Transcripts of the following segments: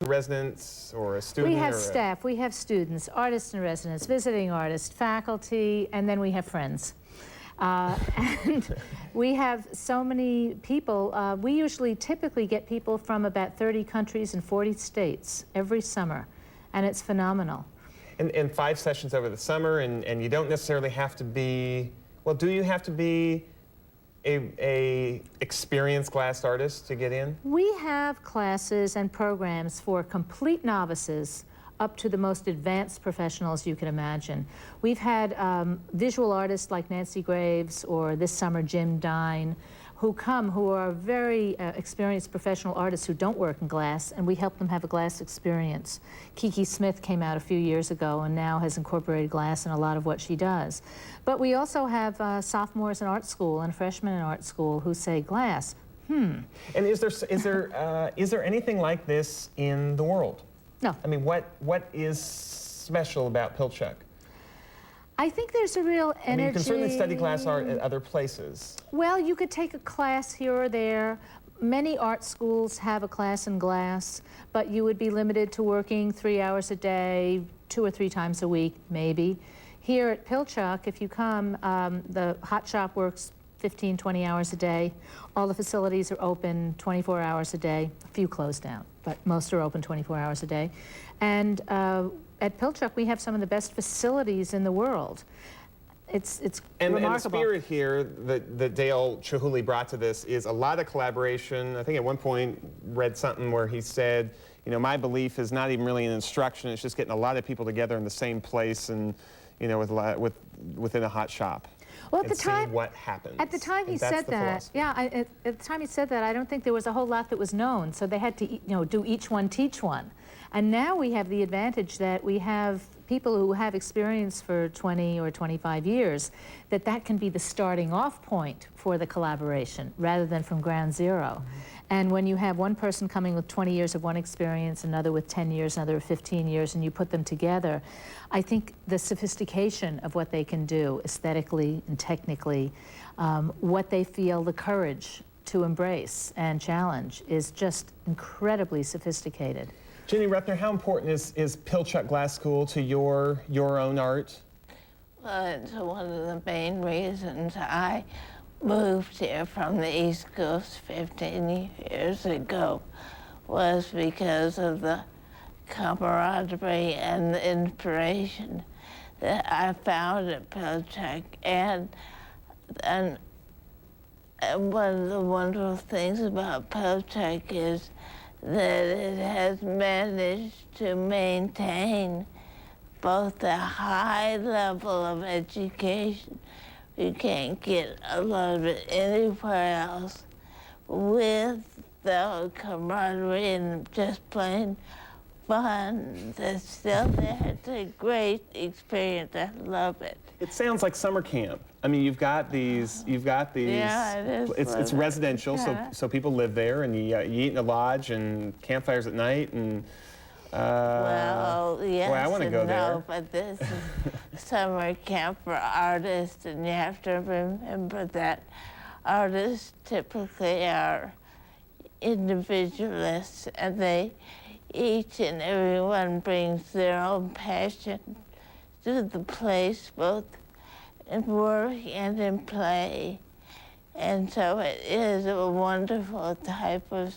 residents or a student? We have staff, we have students, artists in residence, visiting artists, faculty, and then we have friends. And we have so many people. We usually typically get people from about 30 countries and 40 states every summer, and it's phenomenal. And 5 sessions over the summer, and you don't necessarily have to be, well, do you have to be a experienced glass artist to get in? We have classes and programs for complete novices up to the most advanced professionals you can imagine. We've had visual artists like Nancy Graves or this summer Jim Dine who are very experienced professional artists who don't work in glass, and we help them have a glass experience. Kiki Smith came out a few years ago and now has incorporated glass in a lot of what she does. But we also have sophomores in art school and freshmen in art school who say, glass, And is there anything like this in the world? No. I mean, what is special about Pilchuck? I think there's a real energy. I mean, you can certainly study glass art at other places. Well, you could take a class here or there. Many art schools have a class in glass, but you would be limited to working 3 hours a day, 2 or 3 times a week, maybe. Here at Pilchuck, if you come, the hot shop works 15, 20 hours a day. All the facilities are open 24 hours a day. A few closed down, but most are open 24 hours a day. And at Pilchuck, we have some of the best facilities in the world. It's remarkable. And the spirit here that Dale Chihuly brought to this is a lot of collaboration. I think at one point read something where he said, you know, my belief is not even really an instruction, it's just getting a lot of people together in the same place and, you know, within a hot shop. Well, at the time, what happens. At the time he said that, yeah, at the time he said that, I don't think there was a whole lot that was known, so they had to, you know, do each one teach one. And now we have the advantage that we have people who have experience for 20 or 25 years, that can be the starting off point for the collaboration, rather than from ground zero. And when you have one person coming with 20 years of one experience, another with 10 years, another with 15 years, and you put them together, I think the sophistication of what they can do aesthetically and technically, what they feel the courage to embrace and challenge is just incredibly sophisticated. Ginny Ruffner, how important is Pilchuck Glass School to your own art? Well, it's one of the main reasons I moved here from the East Coast 15 years ago, was because of the camaraderie and the inspiration that I found at Pilchuck. And one of the wonderful things about Pilchuck is that it has managed to maintain both a high level of education, you can't get a lot of it anywhere else, with the camaraderie and just plain fun that's still there. It's a great experience. I love it. It sounds like summer camp. I mean, you've got these. Yeah, it is. It's residential, yeah. so people live there, and you eat in a lodge and campfires at night, and. Well, yes, boy, I want to go there. But this is summer camp for artists, and you have to remember that artists typically are individualists, and each and everyone brings their own passion to the place, both in work and in play. And so it is a wonderful type of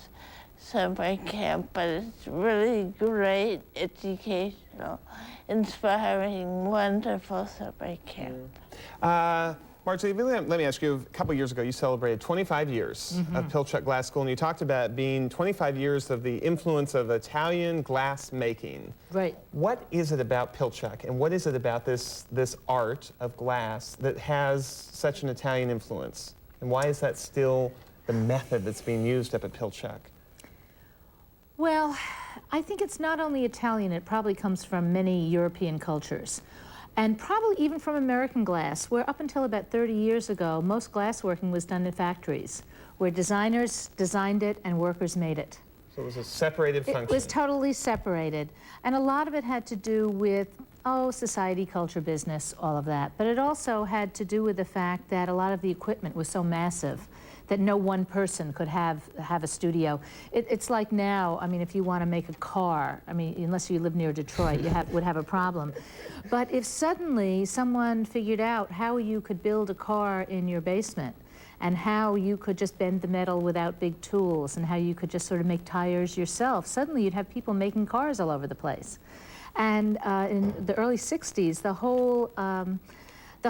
summer camp, but it's really great, educational, inspiring, wonderful summer camp. Marge, let me ask you, a couple years ago you celebrated 25 years of Pilchuck Glass School, and you talked about being 25 years of the influence of Italian glass making. Right. What is it about Pilchuck, and what is it about this art of glass that has such an Italian influence? And why is that still the method that's being used up at Pilchuck? Well, I think it's not only Italian, it probably comes from many European cultures. And probably even from American glass, where up until about 30 years ago, most glassworking was done in factories, where designers designed it and workers made it. So it was a separated function. It was totally separated. And a lot of it had to do with, society, culture, business, all of that. But it also had to do with the fact that a lot of the equipment was so massive that no one person could have a studio. It's like now, I mean, if you want to make a car, I mean, unless you live near Detroit, you would have a problem. But if suddenly someone figured out how you could build a car in your basement, and how you could just bend the metal without big tools, and how you could just sort of make tires yourself, suddenly you'd have people making cars all over the place. And in the early 60s, the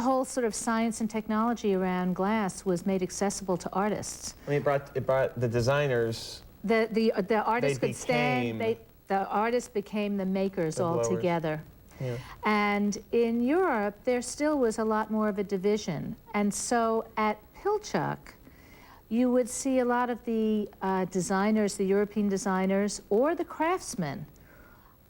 whole sort of science and technology around glass was made accessible to artists. I mean, it brought the designers. The artists They could stand. became The artists became the makers the all blowers. together. Yeah. And in Europe, there still was a lot more of a division. And so at Pilchuck, you would see a lot of the designers, the European designers, or the craftsmen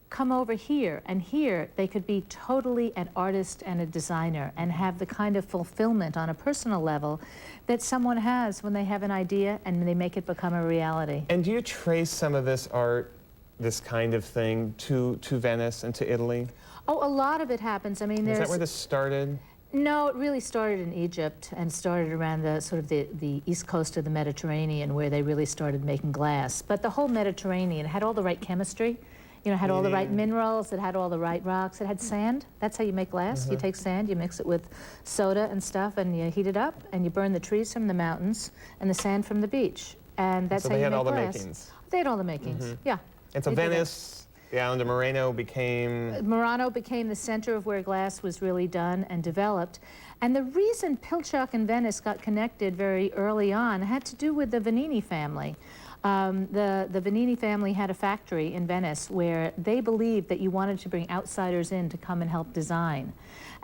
come over here, and here they could be totally an artist and a designer and have the kind of fulfillment on a personal level that someone has when they have an idea and they make it become a reality. And do you trace some of this art, this kind of thing, to Venice and to Italy? Oh, a lot of it happens. I mean, Is that where this started? No, it really started in Egypt and started around the sort of the east coast of the Mediterranean, where they really started making glass. But the whole Mediterranean had all the right chemistry. You know, had all the right minerals, it had all the right rocks, it had sand. That's how you make glass. You take sand, you mix it with soda and stuff, and you heat it up, and you burn the trees from the mountains and the sand from the beach. And that's how you make glass. So they had all the makings. They had all the makings, yeah. And so Venice, the island of Murano became the center of where glass was really done and developed. And the reason Pilchuck and Venice got connected very early on had to do with the Vanini family. The Vanini family had a factory in Venice where they believed that you wanted to bring outsiders in to come and help design.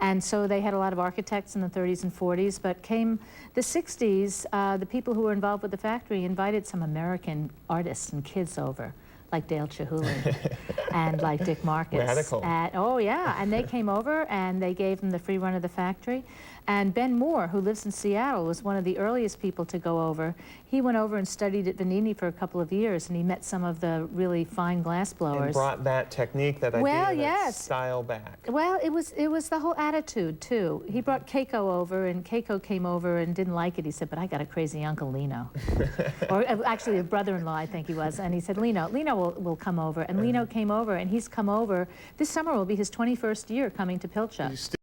And so they had a lot of architects in the 30s and 40s, but came the 60s, the people who were involved with the factory invited some American artists and kids over, like Dale Chihuly and like Dick Marcus. Radical. Oh yeah, and they came over and they gave them the free run of the factory. And Ben Moore, who lives in Seattle, was one of the earliest people to go over. He went over and studied at Vanini for a couple of years, and he met some of the really fine glass blowers. And brought that technique, that idea, that style back. Well, it was the whole attitude, too. He brought Keiko over, and Keiko came over and didn't like it. He said, but I got a crazy Uncle Lino. Or actually a brother-in-law, I think he was. And he said, Lino will come over. And Lino came over, and he's come over. This summer will be his 21st year coming to Pilchuck.